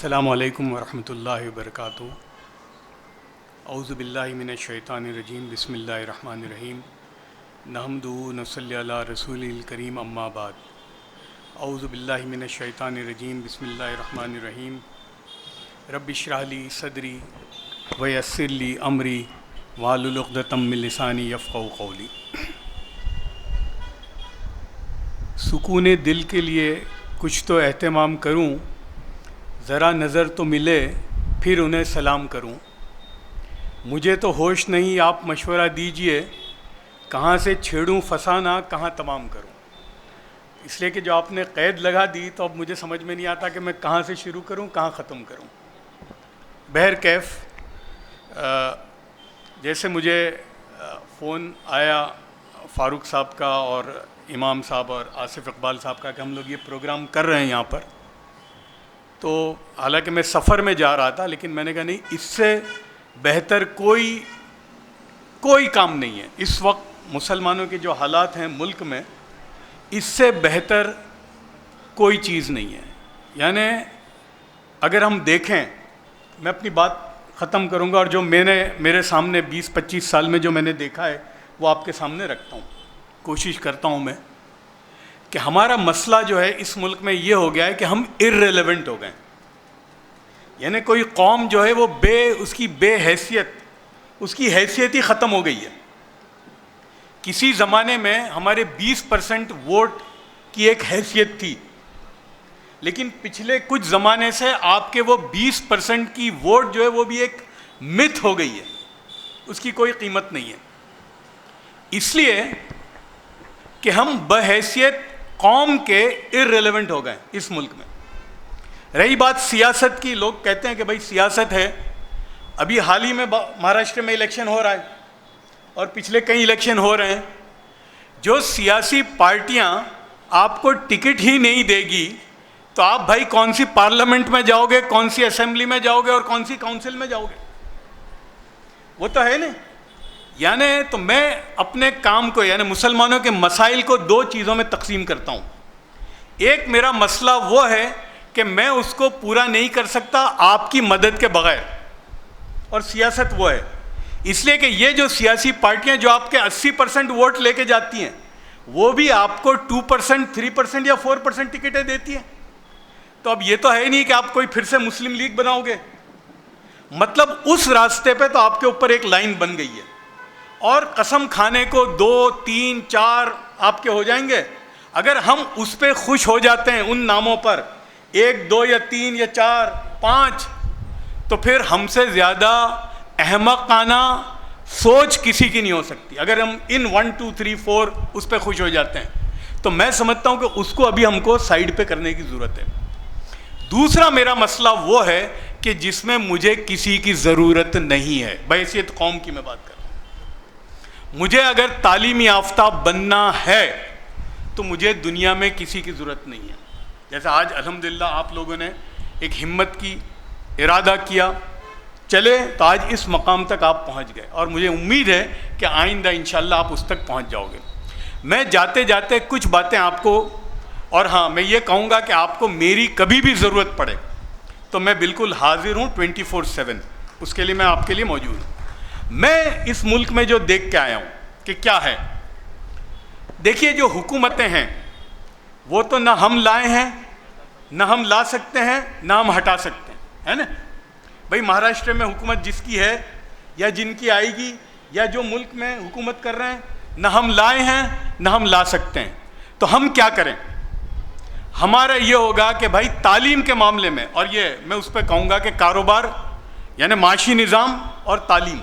अस्सलामुअलैकुम वरहमतुल्लाहि वबरकातुहू। औज़ु बिल्लाहि मिनश शैतानिर रजीम, बिस्मिल्लाहिर रहमानिर रहीम। नहमदुहु व नसल्ली अला रसूलिल करीम, अम्मा बाद। औज़ु बिल्लाहि मिनश शैतानिर रजीम, बिस्मिल्लाहिर रहमानिर रहीम। रब्बि इश्रह ली सदरी व यस्सिर ली अमरी वाहलुल उक़दतम मिन लिसानी यफ़क़हू क़ौली। सुकून दिल के लिए कुछ तो एहतमाम करूं, ज़रा नज़र तो मिले फिर उन्हें सलाम करूं। मुझे तो होश नहीं, आप मशवरा दीजिए, कहाँ से छेड़ूं फसाना, कहाँ तमाम करूं। इसलिए कि जो आपने क़ैद लगा दी तो अब मुझे समझ में नहीं आता कि मैं कहाँ से शुरू करूं, कहाँ ख़त्म करूं। बहरकैफ़, जैसे मुझे फ़ोन आया फ़ारूक साहब का और इमाम साहब और आसिफ़ इकबाल साहब का कि हम लोग ये प्रोग्राम कर रहे हैं यहाँ पर, तो हालांकि मैं सफ़र में जा रहा था, लेकिन मैंने कहा नहीं, इससे बेहतर कोई काम नहीं है। इस वक्त मुसलमानों के जो हालात हैं मुल्क में, इससे बेहतर कोई चीज़ नहीं है। यानी अगर हम देखें, मैं अपनी बात ख़त्म करूँगा और जो मेरे सामने 20-25 साल में जो मैंने देखा है वो आपके सामने रखता हूँ। कोशिश करता हूँ मैं कि हमारा मसला जो है इस मुल्क में ये हो गया है कि हम इर्रेलेवेंट हो गए। यानी कोई कौम जो है वो उसकी बेहैसियत, उसकी हैसियत ही ख़त्म हो गई है। किसी ज़माने में हमारे 20% वोट की एक हैसियत थी, लेकिन पिछले कुछ ज़माने से आपके वो 20% की वोट जो है वो भी एक मिथ हो गई है, उसकी कोई कीमत नहीं है। इसलिए कि हम बहैसियत कौम के इर्रेलेवेंट हो गए इस मुल्क में। रही बात सियासत की, लोग कहते हैं कि भाई सियासत है। अभी हाल ही में महाराष्ट्र में इलेक्शन हो रहा है और पिछले कई इलेक्शन हो रहे हैं। जो सियासी पार्टियां आपको टिकट ही नहीं देगी तो आप भाई कौन सी पार्लियामेंट में जाओगे, कौन सी असेंबली में जाओगे और कौन सी काउंसिल में जाओगे? वो तो है नहीं। यानी तो मैं अपने काम को, यानी मुसलमानों के मसाइल को दो चीज़ों में तकसीम करता हूँ। एक मेरा मसला वो है कि मैं उसको पूरा नहीं कर सकता आपकी मदद के बगैर, और सियासत वो है। इसलिए कि ये जो सियासी पार्टियां जो आपके 80% वोट लेके जाती हैं, वो भी आपको 2%, 3% या 4% टिकटें देती हैं। तो अब ये तो है नहीं कि आप कोई फिर से मुस्लिम लीग बनाओगे। मतलब उस रास्ते पे तो आपके ऊपर एक लाइन बन गई है और कसम खाने को 2, 3, 4 आपके हो जाएंगे। अगर हम उस पर खुश हो जाते हैं, उन नामों पर 1, 2 या 3 या 4, 5, तो फिर हमसे ज़्यादा अहमकाना सोच किसी की नहीं हो सकती। अगर हम इन 1, 2, 3, 4 उस पर खुश हो जाते हैं, तो मैं समझता हूँ कि उसको अभी हमको साइड पे करने की ज़रूरत है। दूसरा मेरा मसला वो है कि जिसमें मुझे किसी की ज़रूरत नहीं है। बहैसियत कौम की मैं बात कर रहा हूँ। मुझे अगर तालीम याफ्ता बनना है तो मुझे दुनिया में किसी की ज़रूरत नहीं है। जैसे आज अल्हम्दुलिल्लाह आप लोगों ने एक हिम्मत की, इरादा किया, चले तो आज इस मकाम तक आप पहुंच गए, और मुझे उम्मीद है कि आइंदा इंशाअल्लाह आप उस तक पहुंच जाओगे। मैं जाते जाते कुछ बातें आपको, और हाँ, मैं ये कहूँगा कि आपको मेरी कभी भी ज़रूरत पड़े तो मैं बिल्कुल हाजिर हूँ 24/7, उसके लिए मैं आपके लिए मौजूद हूँ। मैं इस मुल्क में जो देख के आया हूँ कि क्या है, देखिए जो हुकूमतें हैं वो तो ना हम लाए हैं, ना हम ला सकते हैं, ना हम हटा सकते हैं, है ना भाई। महाराष्ट्र में हुकूमत जिसकी है या जिनकी आएगी, या जो मुल्क में हुकूमत कर रहे हैं, ना हम लाए हैं ना हम ला सकते हैं। तो हम क्या करें? हमारा ये होगा कि भाई तालीम के मामले में, और ये मैं उस पर कहूँगा कि कारोबार यानी माशी निज़ाम और तालीम,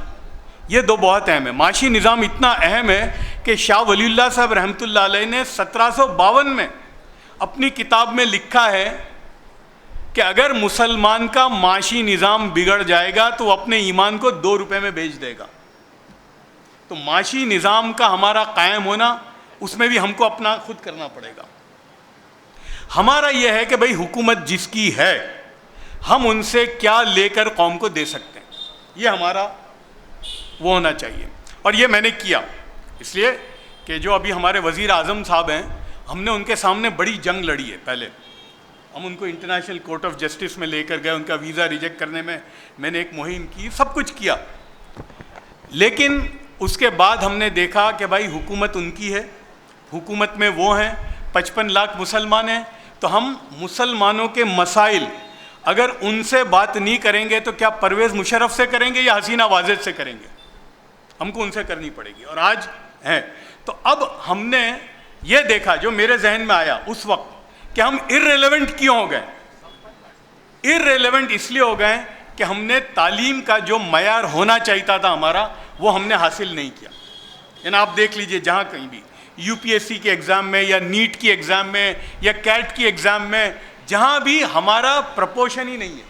ये दो बहुत अहम है। माशी निज़ाम इतना अहम है कि शाह वलीउल्लाह साहब रहमतुल्लाह अलैह ने 1752 में अपनी किताब में लिखा है कि अगर मुसलमान का माशी निज़ाम बिगड़ जाएगा तो वो अपने ईमान को 2 रुपए में बेच देगा। तो माशी निज़ाम का हमारा कायम होना, उसमें भी हमको अपना खुद करना पड़ेगा। हमारा यह है कि भाई हुकूमत जिसकी है, हम उनसे क्या लेकर कौम को दे सकते हैं, ये हमारा वो होना चाहिए। और ये मैंने किया इसलिए कि जो अभी हमारे वज़ीर आज़म साहब हैं, हमने उनके सामने बड़ी जंग लड़ी है पहले हम उनको इंटरनेशनल कोर्ट ऑफ जस्टिस में लेकर गए, उनका वीज़ा रिजेक्ट करने में मैंने एक मुहिम की, सब कुछ किया। लेकिन उसके बाद हमने देखा कि भाई हुकूमत उनकी है, हुकूमत में वो हैं, 55 लाख मुसलमान हैं, तो हम मुसलमानों के मसाइल अगर उनसे बात नहीं करेंगे तो क्या परवेज़ मुशर्रफ से करेंगे या हसीना वाजिद से करेंगे? हमको उनसे करनी पड़ेगी। और आज है तो अब हमने ये देखा, जो मेरे जहन में आया उस वक्त, कि हम इर्रेलेवेंट क्यों हो गए। इर्रेलेवेंट इसलिए हो गए कि हमने तालीम का जो मयार होना चाहिए था हमारा, वो हमने हासिल नहीं किया। यानी आप देख लीजिए, जहाँ कहीं भी यूपीएससी के एग्ज़ाम में या नीट की एग्ज़ाम में या कैट की एग्ज़ाम में, जहाँ भी हमारा प्रपोर्शन ही नहीं है,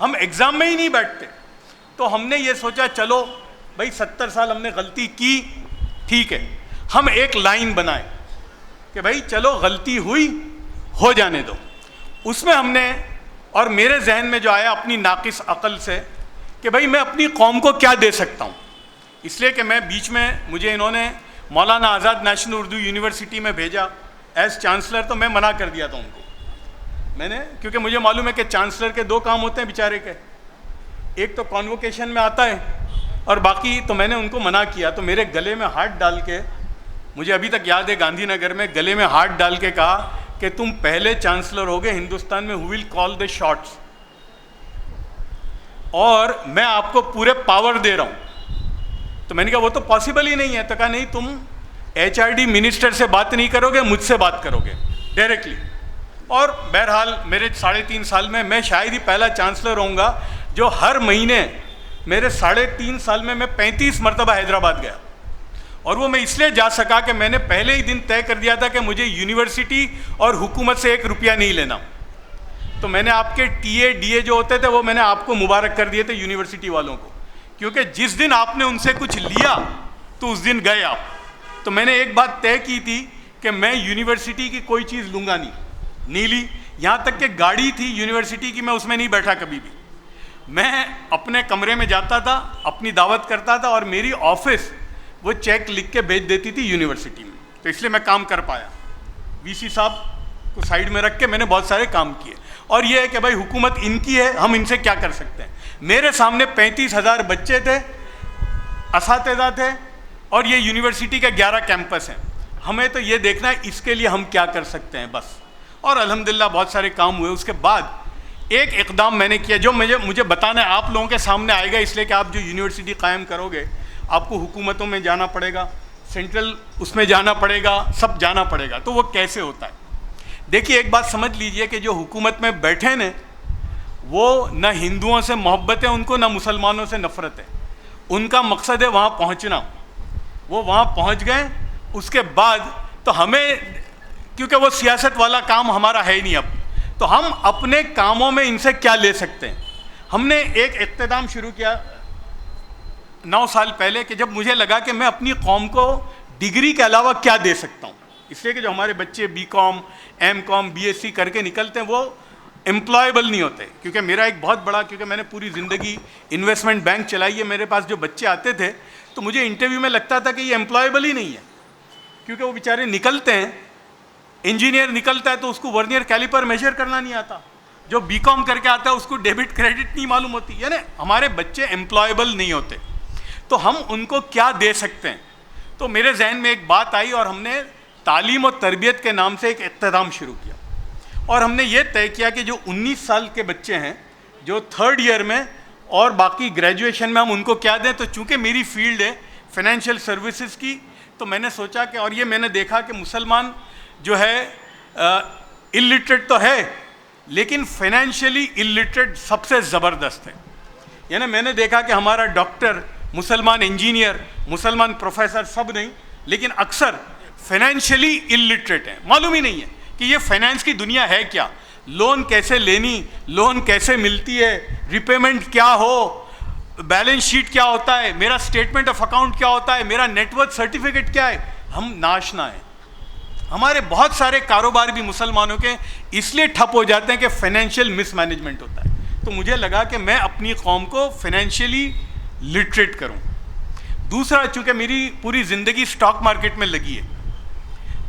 हम एग्ज़ाम में ही नहीं बैठते। तो हमने ये सोचा चलो भाई 70 साल हमने गलती की, ठीक है, हम एक लाइन बनाए कि भाई चलो गलती हुई, हो जाने दो। उसमें हमने, और मेरे जहन में जो आया अपनी नाकिस अक़ल से, कि भाई मैं अपनी कौम को क्या दे सकता हूँ। इसलिए कि मैं बीच में, मुझे इन्होंने मौलाना आज़ाद नेशनल उर्दू यूनिवर्सिटी में भेजा एज चांसलर, तो मैं मना कर दिया था उनको मैंने, क्योंकि मुझे मालूम है कि चांसलर के 2 काम होते हैं बेचारे के, एक तो कॉन्वोकेशन में आता है और बाकी, तो मैंने उनको मना किया। तो मेरे गले में हाथ डाल के, मुझे अभी तक याद है, गांधीनगर में गले में हाथ डाल के कहा कि तुम पहले चांसलर होगे हिंदुस्तान में who will call the shots, और मैं आपको पूरे पावर दे रहा हूँ। तो मैंने कहा वो तो पॉसिबल ही नहीं है। तो कहा नहीं, तुम HRD मिनिस्टर से बात नहीं करोगे, मुझसे बात करोगे डायरेक्टली। और बहरहाल मेरे 3.5 साल में मैं शायद ही पहला चांसलर होऊंगा जो हर महीने, मेरे 3.5 साल में मैं 35 मरतबा हैदराबाद गया। और वो मैं इसलिए जा सका कि मैंने पहले ही दिन तय कर दिया था कि मुझे यूनिवर्सिटी और हुकूमत से 1 रुपया नहीं लेना। तो मैंने आपके TA DA जो होते थे, वो मैंने आपको मुबारक कर दिए थे यूनिवर्सिटी वालों को, क्योंकि जिस दिन आपने उनसे कुछ लिया तो उस दिन गए आप। तो मैंने एक बात तय की थी कि मैं यूनिवर्सिटी की कोई चीज़ लूँगा नहीं ली। यहाँ तक कि गाड़ी थी यूनिवर्सिटी की, मैं उसमें नहीं बैठा कभी भी। मैं अपने कमरे में जाता था, अपनी दावत करता था, और मेरी ऑफिस वो चेक लिख के भेज देती थी यूनिवर्सिटी में। तो इसलिए मैं काम कर पाया। VC साहब को साइड में रख के मैंने बहुत सारे काम किए। और ये है कि भाई हुकूमत इनकी है, हम इनसे क्या कर सकते हैं। मेरे सामने 35,000 बच्चे थे, असातिज़ा थे, और ये यूनिवर्सिटी के 11 कैंपस हैं। हमें तो ये देखना है इसके लिए हम क्या कर सकते हैं बस। और अल्हम्दुलिल्लाह बहुत सारे काम हुए। उसके बाद एक इक़दाम मैंने किया जो मुझे बताना है, आप लोगों के सामने आएगा, इसलिए कि आप जो यूनिवर्सिटी कायम करोगे, आपको हुकूमतों में जाना पड़ेगा, सेंट्रल उसमें जाना पड़ेगा, सब जाना पड़ेगा। तो वो कैसे होता है, देखिए एक बात समझ लीजिए कि जो हुकूमत में बैठे ने, वो न हिंदुओं से मोहब्बत है उनको, न मुसलमानों से नफ़रत है। उनका मकसद है वहाँ पहुँचना। वो वहाँ पहुँच गए, उसके बाद तो हमें, क्योंकि वो सियासत वाला काम हमारा है ही नहीं अब, तो हम अपने कामों में इनसे क्या ले सकते हैं। हमने एक इक़्तिदाम शुरू किया 9 साल पहले, कि जब मुझे लगा कि मैं अपनी कौम को डिग्री के अलावा क्या दे सकता हूँ। इसलिए कि जो हमारे बच्चे BCom, MCom, BSc करके निकलते हैं, वो एम्प्लॉयबल नहीं होते। क्योंकि मेरा एक बहुत बड़ा, क्योंकि मैंने पूरी ज़िंदगी इन्वेस्टमेंट बैंक चलाई है, मेरे पास जो बच्चे आते थे तो मुझे इंटरव्यू में लगता था कि ये एम्प्लॉयबल ही नहीं है। क्योंकि वो बेचारे निकलते हैं, इंजीनियर निकलता है तो उसको वर्नियर कैलिपर मेजर करना नहीं आता, जो BCom करके आता है उसको डेबिट क्रेडिट नहीं मालूम होती। यानी हमारे बच्चे एम्प्लॉयबल नहीं होते। तो हम उनको क्या दे सकते हैं। तो मेरे जहन में एक बात आई, और हमने तालीम और तरबियत के नाम से एक इक़्तिदाम शुरू किया। और हमने ये तय किया कि जो 19 साल के बच्चे हैं, जो 3rd ईयर में और बाकी ग्रेजुएशन में, हम उनको क्या दें। तो चूँकि मेरी फील्ड है फाइनेंशियल सर्विसेज की, तो मैंने सोचा कि, और ये मैंने देखा कि मुसलमान जो है इलिटरेट तो है, लेकिन फाइनेंशियली इलिटरेट सबसे ज़बरदस्त है। यानी मैंने देखा कि हमारा डॉक्टर, मुसलमान इंजीनियर, मुसलमान प्रोफेसर सब नहीं, लेकिन अक्सर फाइनेंशियली इलिटरेट हैं। मालूम ही नहीं है कि ये फाइनेंस की दुनिया है क्या, लोन कैसे लेनी, लोन कैसे मिलती है, रिपेमेंट क्या हो, बैलेंस शीट क्या होता है, मेरा स्टेटमेंट ऑफ अकाउंट क्या होता है, मेरा नेटवर्थ सर्टिफिकेट क्या है। हम नाशना है। हमारे बहुत सारे कारोबार भी मुसलमानों के इसलिए ठप हो जाते हैं कि फाइनेंशियल मिसमैनेजमेंट होता है। तो मुझे लगा कि मैं अपनी कौम को फाइनेंशियली लिटरेट करूं। दूसरा, चूँकि मेरी पूरी ज़िंदगी स्टॉक मार्केट में लगी है,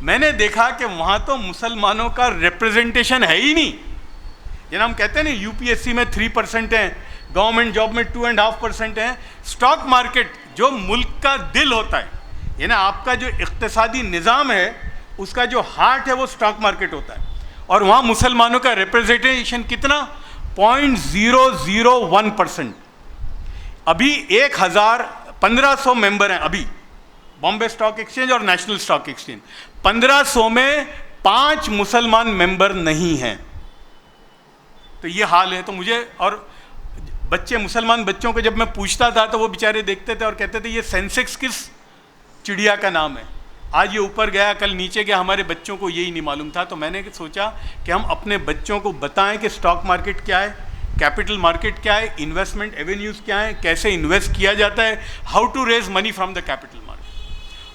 मैंने देखा कि वहाँ तो मुसलमानों का रिप्रेजेंटेशन है ही नहीं। ये हम कहते हैं ना यूपीएससी में 3% है, गवर्नमेंट जॉब में 2.5% है। स्टॉक मार्केट जो मुल्क का दिल होता है, ये ना आपका जो इक्तिसादी निज़ाम है उसका जो हार्ट है वो स्टॉक मार्केट होता है। और वहाँ मुसलमानों का रिप्रेजेंटेशन कितना, 0.001%। अभी 1500 मेंबर हैं अभी बॉम्बे स्टॉक एक्सचेंज और नेशनल स्टॉक एक्सचेंज। 1500 में 5 मुसलमान मेंबर नहीं हैं। तो ये हाल है। तो मुझे और बच्चे, मुसलमान बच्चों को जब मैं पूछता था तो वो बेचारे देखते थे और कहते थे ये सेंसेक्स किस चिड़िया का नाम है, आज ये ऊपर गया कल नीचे गया, हमारे बच्चों को यही नहीं मालूम था। तो मैंने सोचा कि हम अपने बच्चों को बताएं कि स्टॉक मार्केट क्या है, कैपिटल मार्केट क्या है, इन्वेस्टमेंट एवेन्यूज़ क्या है, कैसे इन्वेस्ट किया जाता है, how to raise money from the capital market.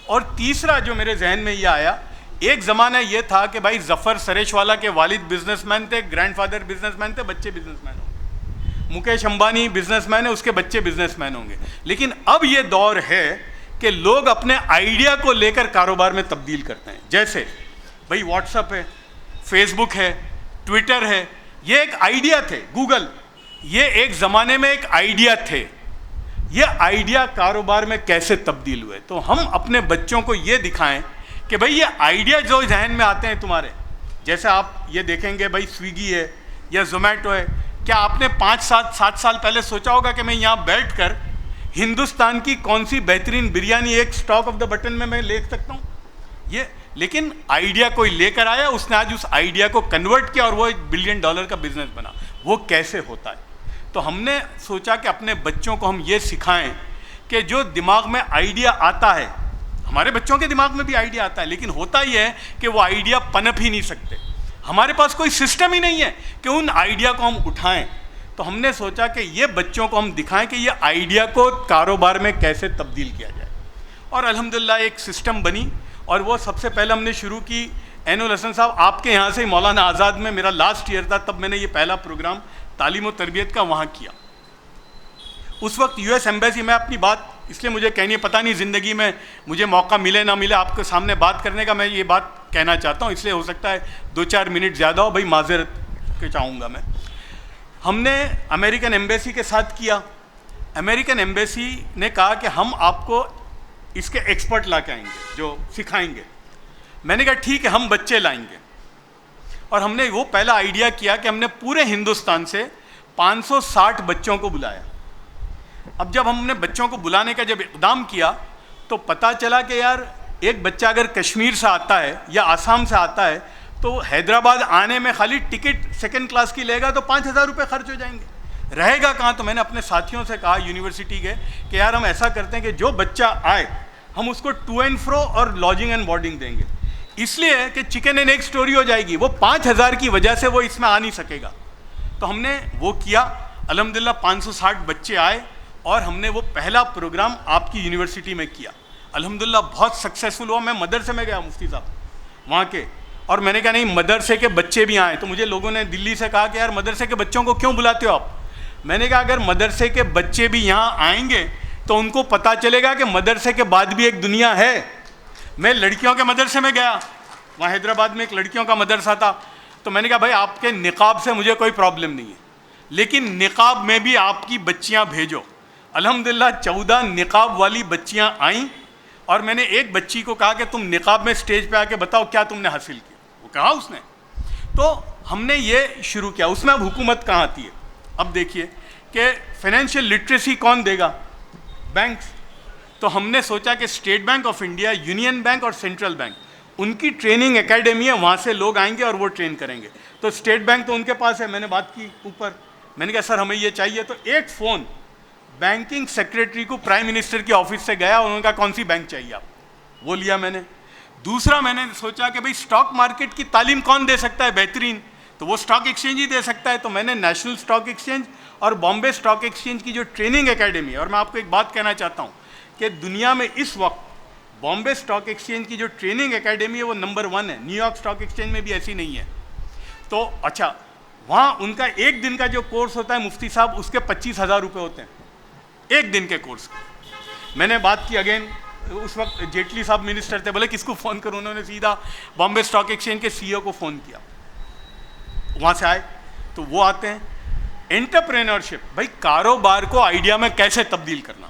और तीसरा जो मेरे जहन में ये आया, एक ज़माना ये था कि भाई ज़फ़र सरेशवाला के वालिद बिजनेसमैन थे, ग्रैंडफादर बिजनेसमैन थे, बच्चे बिजनेसमैन होंगे। मुकेश अंबानी बिजनेसमैन है, उसके बच्चे बिजनेसमैन होंगे। लेकिन अब ये दौर है कि लोग अपने आइडिया को लेकर कारोबार में तब्दील करते हैं। जैसे भाई व्हाट्सएप है, फेसबुक है, ट्विटर है, ये एक आइडिया थे। गूगल, ये एक ज़माने में एक आइडिया थे। ये आइडिया कारोबार में कैसे तब्दील हुए। तो हम अपने बच्चों को ये दिखाएं कि भाई ये आइडिया जो जहन में आते हैं तुम्हारे, जैसे आप ये देखेंगे भाई स्विगी है या जोमेटो है, क्या आपने 5-7 साल पहले सोचा होगा कि मैं यहाँ बैठकर हिंदुस्तान की कौन सी बेहतरीन बिरयानी एक स्टॉक ऑफ द बटन में मैं ले सकता हूँ ये। लेकिन आइडिया कोई लेकर आया, उसने आज उस आइडिया को कन्वर्ट किया और वो $1 बिलियन का बिजनेस बना। वो कैसे होता है। तो हमने सोचा कि अपने बच्चों को हम ये सिखाएं कि जो दिमाग में आइडिया आता है, हमारे बच्चों के दिमाग में भी आइडिया आता है, लेकिन होता ही है कि वो आइडिया पनप ही नहीं सकते। हमारे पास कोई सिस्टम ही नहीं है कि उन आइडिया को हम उठाएं। तो हमने सोचा कि ये बच्चों को हम दिखाएं कि ये आइडिया को कारोबार में कैसे तब्दील किया जाए। और अल्हम्दुलिल्लाह एक सिस्टम बनी। और वो सबसे पहले हमने शुरू की, एनुल हसन साहब आपके यहाँ से, मौलाना आज़ाद में मेरा लास्ट ईयर था, तब मैंने ये पहला प्रोग्राम तालीम और तरबियत का वहाँ किया। उस वक्त यूएस एम्बेसी में अपनी बात इसलिए मुझे कहनी है, पता नहीं ज़िंदगी में मुझे मौका मिले ना मिले आपके सामने बात करने का, मैं ये बात कहना चाहता हूँ, इसलिए हो सकता है 2-4 मिनट ज़्यादा हो, भाई माजरत के चाहूँगा मैं। हमने अमेरिकन एम्बेसी के साथ किया। अमेरिकन एम्बेसी ने कहा कि हम आपको इसके एक्सपर्ट ला के आएंगे जो सिखाएंगे। मैंने कहा ठीक है, हम बच्चे लाएंगे। और हमने वो पहला आइडिया किया कि हमने पूरे हिंदुस्तान से 560 बच्चों को बुलाया। अब जब हमने बच्चों को बुलाने का जब इक़दाम किया तो पता चला कि यार एक बच्चा अगर कश्मीर से आता है या आसाम से आता है तो हैदराबाद आने में खाली टिकट सेकंड क्लास की लेगा तो 5,000 रुपये खर्च हो जाएंगे, रहेगा कहाँ। तो मैंने अपने साथियों से कहा यूनिवर्सिटी के कि यार हम ऐसा करते हैं कि जो बच्चा आए हम उसको टू एंड फ्रो और लॉजिंग एंड बोर्डिंग देंगे, इसलिए कि चिकन एंड एग स्टोरी हो जाएगी। वो 5,000 की वजह से वो इसमें आ नहीं सकेगा। तो हमने वो किया। अल्हम्दुलिल्लाह 560 बच्चे आए और हमने वो पहला प्रोग्राम आपकी यूनिवर्सिटी में किया। अल्हम्दुलिल्लाह बहुत सक्सेसफुल हुआ। मैं मदरसे में गया मुफ्ती साहब वहाँ के, और मैंने कहा नहीं मदरसे के बच्चे भी आए। तो मुझे लोगों ने दिल्ली से कहा कि यार मदरसे के बच्चों को क्यों बुलाते हो आप। मैंने कहा अगर मदरसे के बच्चे भी यहाँ आएंगे तो उनको पता चलेगा कि मदरसे के बाद भी एक दुनिया है। मैं लड़कियों के मदरसे में गया, वहाँ हैदराबाद में एक लड़कियों का मदरसा था। तो मैंने कहा भाई आपके निकाब से मुझे कोई प्रॉब्लम नहीं है, लेकिन निकाब में भी आपकी बच्चियाँ भेजो। अल्हम्दुलिल्लाह 14 निकाब वाली बच्चियाँ आईं और मैंने एक बच्ची को कहा कि तुम निकाब में स्टेज पे आके बताओ क्या तुमने हासिल किया। वो कहा उसने। तो हमने ये शुरू किया। उसमें अब हुकूमत कहाँ आती है। अब देखिए कि फाइनेंशियल लिटरेसी कौन देगा, बैंक्स। तो हमने सोचा कि state bank of India, union bank और सेंट्रल बैंक, उनकी ट्रेनिंग एकेडमी है, वहाँ से लोग आएंगे और वो ट्रेन करेंगे। तो स्टेट बैंक तो उनके पास है। मैंने बात की ऊपर, मैंने कहा सर हमें ये चाहिए। तो एक फ़ोन बैंकिंग सेक्रेटरी को प्राइम मिनिस्टर की ऑफिस से गया, उन्होंने कहा कौन सी बैंक चाहिए आप, वो लिया मैंने। दूसरा मैंने सोचा कि भाई स्टॉक मार्केट की तालीम कौन दे सकता है बेहतरीन, तो वो स्टॉक एक्सचेंज ही दे सकता है। तो मैंने नेशनल स्टॉक एक्सचेंज और बॉम्बे स्टॉक एक्सचेंज की जो ट्रेनिंग एकेडमी है, और मैं आपको एक बात कहना चाहता हूँ कि दुनिया में इस वक्त बॉम्बे स्टॉक एक्सचेंज की जो ट्रेनिंग एकेडमी है वो नंबर 1 है। न्यूयॉर्क स्टॉक एक्सचेंज में भी ऐसी नहीं है। तो अच्छा, वहाँ उनका एक दिन का जो कोर्स होता है मुफ्ती साहब, उसके 25,000 रुपये होते हैं एक दिन के कोर्स के। मैंने बात की अगेन, उस वक्त जेटली साहब मिनिस्टर थे, बोले किसको फ़ोन करूँ। उन्होंने सीधा बॉम्बे स्टॉक एक्सचेंज के CEO को फ़ोन किया। वहाँ से आए, तो वो आते हैं। एंटरप्रेन्योरशिप, भाई कारोबार को आइडिया में कैसे तब्दील करना,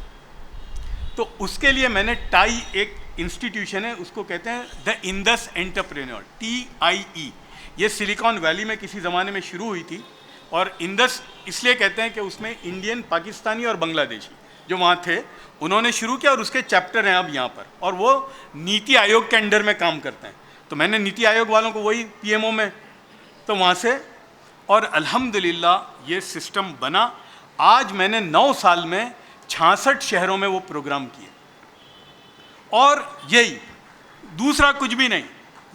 तो उसके लिए मैंने टाई, एक इंस्टीट्यूशन है उसको कहते हैं द इंडस एंटरप्रेन्योर, TIE। ये सिलिकॉन वैली में किसी ज़माने में शुरू हुई थी, और इंडस इसलिए कहते हैं कि उसमें इंडियन, पाकिस्तानी और बांग्लादेशी जो वहाँ थे उन्होंने शुरू किया, और उसके चैप्टर हैं अब यहाँ पर, और वो नीति आयोग के अंडर में काम करते हैं। तो मैंने नीति आयोग वालों को वही PMO में, तो वहाँ से, और अल्हम्दुलिल्लाह ये सिस्टम बना। आज मैंने 9 साल में 66 शहरों में वो प्रोग्राम किए, और यही, दूसरा कुछ भी नहीं,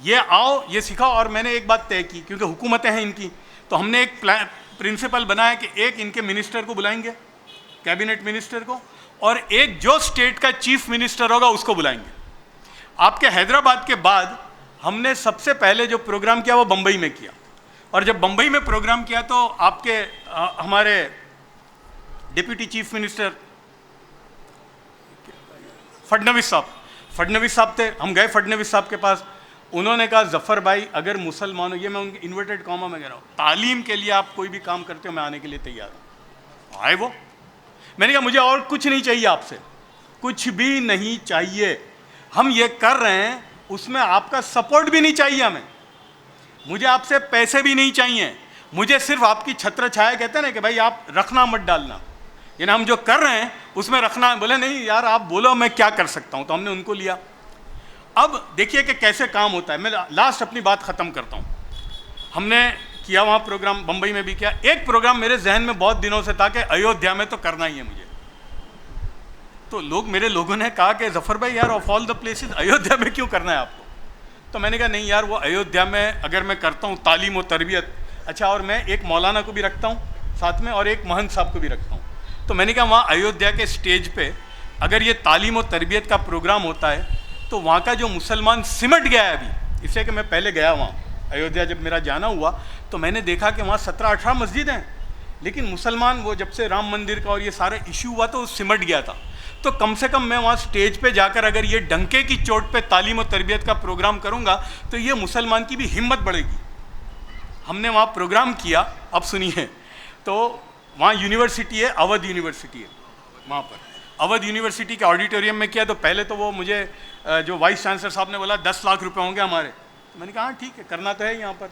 ये आओ ये सिखाओ। और मैंने एक बात तय की, क्योंकि हुकूमतें हैं इनकी, तो हमने एक प्रिंसिपल बनाया कि एक इनके मिनिस्टर को बुलाएंगे, कैबिनेट मिनिस्टर को, और एक जो स्टेट का चीफ मिनिस्टर होगा उसको बुलाएंगे। आपके हैदराबाद के बाद हमने सबसे पहले जो प्रोग्राम किया वो बम्बई में किया, और जब बम्बई में प्रोग्राम किया तो आपके हमारे डिप्यूटी चीफ मिनिस्टर फडनवीस साहब थे। हम गए फडनवीस साहब के पास, उन्होंने कहा ज़फ़र भाई अगर मुसलमानों, ये मैं उनके इन्वर्टेड कॉमा में कह रहा हूँ, तालीम के लिए आप कोई भी काम करते हो मैं आने के लिए तैयार हूँ। आए वो, मैंने कहा मुझे और कुछ नहीं चाहिए आपसे, कुछ भी नहीं चाहिए, हम ये कर रहे हैं उसमें आपका सपोर्ट भी नहीं चाहिए हमें, मुझे आपसे पैसे भी नहीं चाहिए, मुझे सिर्फ आपकी छत्र छाया, कहते हैं ना कि भाई आप रखना मत डालना, यानी हम जो कर रहे हैं उसमें रखना। बोले नहीं यार आप बोलो मैं क्या कर सकता हूँ, तो हमने उनको लिया। अब देखिए कि कैसे काम होता है। मैं लास्ट अपनी बात ख़त्म करता हूँ। हमने किया वहाँ प्रोग्राम, बम्बई में भी किया। एक प्रोग्राम मेरे जहन में बहुत दिनों से था कि अयोध्या में तो करना ही है मुझे। तो मेरे लोगों ने कहा कि ज़फ़र भाई यार of all the places Ayodhya में क्यों करना है आपको? तो मैंने कहा नहीं यार, वो अयोध्या में अगर मैं करता हूँ तालीम और तरबियत, अच्छा, और मैं एक मौलाना को भी रखता हूँ साथ में और एक महंत साहब को भी रखता हूँ, तो मैंने कहा वहाँ अयोध्या के स्टेज पे अगर ये तालीम और तरबियत का प्रोग्राम होता है तो वहाँ का जो मुसलमान सिमट गया है अभी, इसलिए कि मैं पहले गया वहाँ अयोध्या, जब मेरा जाना हुआ तो मैंने देखा कि वहाँ 17-18 मस्जिद हैं, लेकिन मुसलमान वो जब से राम मंदिर का और ये सारा इशू हुआ तो सिमट गया था। तो कम से कम मैं वहाँ स्टेज पे जाकर अगर ये डंके की चोट पे तालीम और तरबियत का प्रोग्राम करूँगा तो ये मुसलमान की भी हिम्मत बढ़ेगी। हमने वहाँ प्रोग्राम किया। अब सुनिए, तो वहाँ यूनिवर्सिटी है, अवध यूनिवर्सिटी है, वहाँ पर अवध यूनिवर्सिटी के ऑडिटोरियम में किया। तो पहले तो वो मुझे जो वाइस चांसलर साहब ने बोला 10 लाख रुपए होंगे हमारे, तो मैंने कहा हाँ ठीक है, करना तो है यहाँ पर।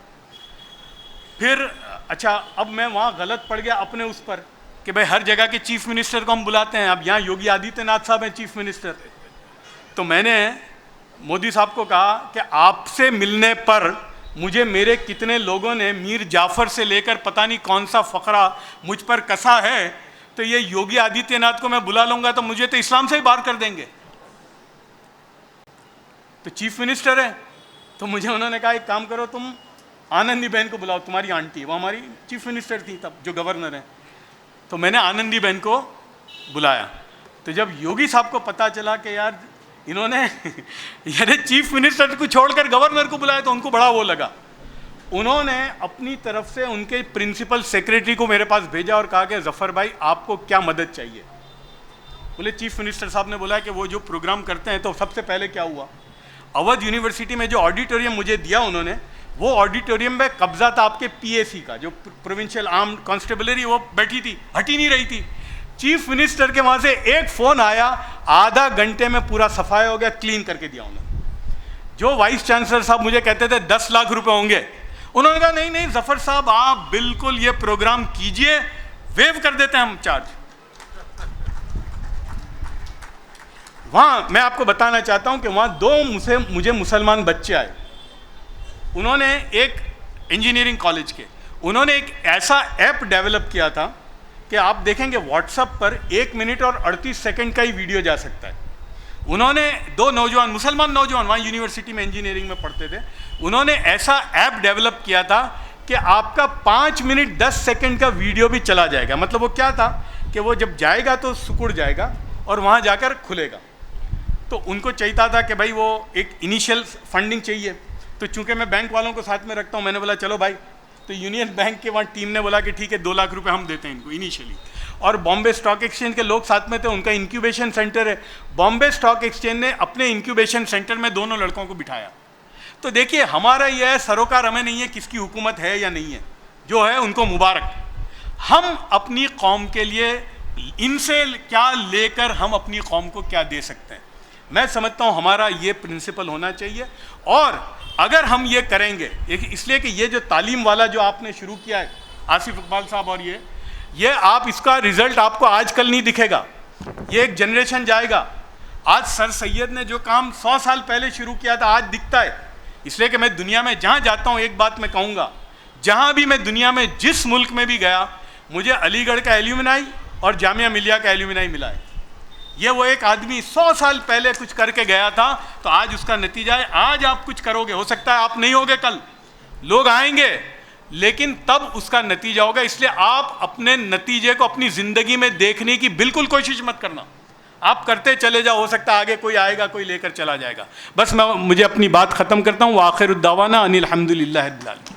फिर अच्छा, अब मैं वहाँ गलत पड़ गया अपने उस पर कि भाई हर जगह के चीफ मिनिस्टर को हम बुलाते हैं, अब यहाँ योगी आदित्यनाथ साहब हैं चीफ मिनिस्टर। तो मैंने मोदी साहब को कहा कि आपसे मिलने पर मुझे मेरे कितने लोगों ने मीर जाफ़र से लेकर पता नहीं कौन सा फ़करा मुझ पर कसा है, तो ये योगी आदित्यनाथ को मैं बुला लूँगा तो मुझे तो इस्लाम से ही बाहर कर देंगे। तो चीफ मिनिस्टर है, तो मुझे उन्होंने कहा एक काम करो, तुम आनंदी बहन को बुलाओ, तुम्हारी आंटी, वो हमारी चीफ मिनिस्टर थी तब, जो गवर्नर है। तो मैंने आनंदी बहन को बुलाया। तो जब योगी साहब को पता चला कि यार इन्होंने यानी चीफ मिनिस्टर को छोड़कर गवर्नर को बुलाया, तो उनको बड़ा वो लगा। उन्होंने अपनी तरफ से उनके प्रिंसिपल सेक्रेटरी को मेरे पास भेजा और कहा कि ज़फ़र भाई आपको क्या मदद चाहिए? बोले चीफ मिनिस्टर साहब ने बोला कि वो जो प्रोग्राम करते हैं। तो सबसे पहले क्या हुआ, अवध यूनिवर्सिटी में जो ऑडिटोरियम मुझे दिया उन्होंने, वो ऑडिटोरियम में कब्जा था आपके PAC का, जो प्रोविंशियल आर्म्ड कांस्टेबलरी, वो बैठी थी, हट ही नहीं रही थी। चीफ मिनिस्टर के वहाँ से एक फ़ोन आया, आधा घंटे में पूरा सफाया हो गया, क्लीन करके दिया उन्होंने। जो वाइस चांसलर साहब मुझे कहते थे 10 लाख रुपए होंगे, उन्होंने कहा नहीं नहीं ज़फ़र साहब आप बिल्कुल ये प्रोग्राम कीजिए, वेव कर देते हैं हम चार्ज। वहाँ मैं आपको बताना चाहता हूँ कि वहाँ 2 मुझे मुसलमान बच्चे आए। उन्होंने एक इंजीनियरिंग कॉलेज के, उन्होंने एक ऐसा ऐप डेवलप किया था कि आप देखेंगे व्हाट्सएप पर 1 मिनट और 38 सेकंड का ही वीडियो जा सकता है। उन्होंने 2 नौजवान, मुसलमान नौजवान, वहाँ यूनिवर्सिटी में इंजीनियरिंग में पढ़ते थे, उन्होंने ऐसा ऐप डेवलप किया था कि आपका 5 मिनट 10 सेकंड का वीडियो भी चला जाएगा। मतलब वो क्या था कि वो जब जाएगा तो सिकुड़ जाएगा और वहाँ जाकर खुलेगा। तो उनको चाहिए था कि भाई वो एक इनिशियल फंडिंग चाहिए, तो चूंकि मैं बैंक वालों को साथ में रखता हूँ, मैंने बोला चलो भाई। तो यूनियन बैंक के वहाँ टीम ने बोला कि ठीक है 2 लाख रुपए हम देते हैं इनको इनिशियली। और बॉम्बे स्टॉक एक्सचेंज के लोग साथ में थे, उनका इंक्यूबेशन सेंटर है। बॉम्बे स्टॉक एक्सचेंज ने अपने इंक्यूबेशन सेंटर में दोनों लड़कों को बिठाया। तो देखिए हमारा यह है, सरोकार हमें नहीं है किसकी हुकूमत है या नहीं है, जो है उनको मुबारक। हम अपनी कौम के लिए इनसे क्या लेकर हम अपनी कौम को क्या दे सकते हैं, मैं समझता हूँ हमारा ये प्रिंसिपल होना चाहिए। और अगर हम ये करेंगे, इसलिए कि ये जो तालीम वाला जो आपने शुरू किया है आसिफ इकबाल साहब, और ये आप इसका रिजल्ट आपको आजकल नहीं दिखेगा, ये एक जनरेशन जाएगा। आज सर सैयद ने जो काम 100 साल पहले शुरू किया था आज दिखता है। इसलिए कि मैं दुनिया में जहाँ जाता हूँ एक बात मैं कहूँगा, जहाँ भी मैं दुनिया में जिस मुल्क में भी गया मुझे अलीगढ़ का एल्यूमिनाई और जामिया मिलिया का एल्यूमिनाई मिला है। ये वो एक आदमी 100 साल पहले कुछ करके गया था, तो आज उसका नतीजा है। आज आप कुछ करोगे, हो सकता है आप नहीं होगे, कल लोग आएंगे, लेकिन तब उसका नतीजा होगा। इसलिए आप अपने नतीजे को अपनी ज़िंदगी में देखने की बिल्कुल कोशिश मत करना, आप करते चले जाओ, हो सकता है आगे कोई आएगा, कोई लेकर चला जाएगा। बस मैं मुझे अपनी बात ख़त्म करता हूँ। व आखिरुद्दावाना अनिल हम्दुलिल्लाहि रब्बिल आलमीन।